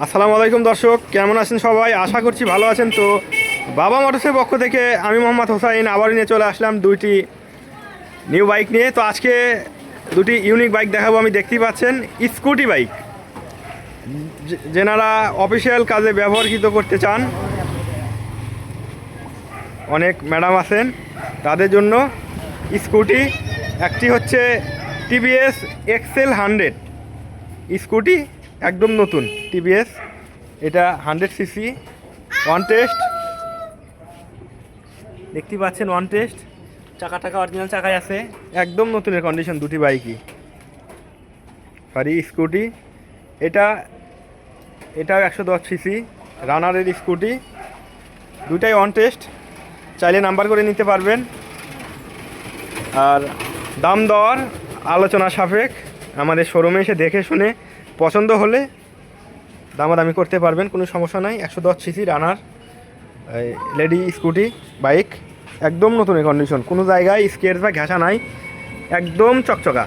আসসালামু আলাইকুম দর্শক, কেমন আছেন সবাই? আশা করছি ভালো আছেন। তো বাবা মোটরসের পক্ষ থেকে আমি মোহাম্মদ হোসাইন আবার নিয়ে চলে আসলাম দুইটি নিউ বাইক নিয়ে। তো আজকে দুটি ইউনিক বাইক দেখাবো। আমি দেখতেই পাচ্ছেন স্কুটি বাইক, যেনারা অফিসিয়াল কাজে ব্যবহৃত করতে চান, অনেক ম্যাডাম আছেন তাদের জন্য স্কুটি। একটি হচ্ছে টিভিএস এক্সেল 100 স্কুটি, একদম নতুন টিভিএস। এটা 100 সিসি, ওয়ান টেস্ট, দেখতেই পাচ্ছেন ওয়ান টেস্ট। চাকা টাকা অরিজিনাল চাকায় আছে, একদম নতুনের কন্ডিশন দুটি বাইকই। সরি স্কুটি, এটাও 110 সিসি রানারের স্কুটি, দুটাই ওয়ান টেস্ট, চাইলে নাম্বার করে নিতে পারবেন। আর দাম দর আলোচনা সাপেক্ষ, আমাদের শোরুমে এসে দেখে শুনে পছন্দ হলে দামাদামি করতে পারবেন, কোনো সমস্যা নাই। 110 সিসি রানার লেডি স্কুটি বাইক, একদম নতুনের কন্ডিশন, কোনো জায়গায় স্কেচ বা ঘেঁষা নাই, একদম চকচকা।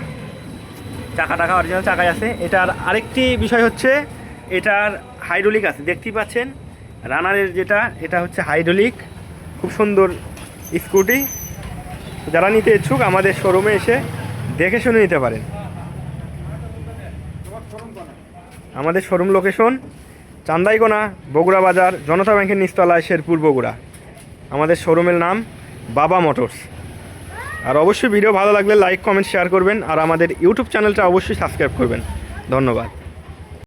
চাকা টাকা অরিজিনাল চাকায় আছে। এটার আরেকটি বিষয় হচ্ছে এটার হাইড্রোলিক আছে, দেখতেই পাচ্ছেন রানারের যেটা, এটা হচ্ছে হাইড্রোলিক, খুব সুন্দর স্কুটি। যারা নিতে ইচ্ছুক আমাদের শোরুমে এসে দেখে শুনে নিতে পারেন। আমাদের শোরুম লোকেশন চান্দাইকোনা, বগুড়া বাজার, জনতা ব্যাংকের নিচতলায়, শেরপুর, বগুড়া। আমাদের শোরুমের নাম বাবা মোটরস। আর অবশ্যই ভিডিও ভালো লাগলে লাইক, কমেন্ট, শেয়ার করবেন। আর আমাদের ইউটিউব চ্যানেলটা অবশ্যই সাবস্ক্রাইব করবেন। ধন্যবাদ।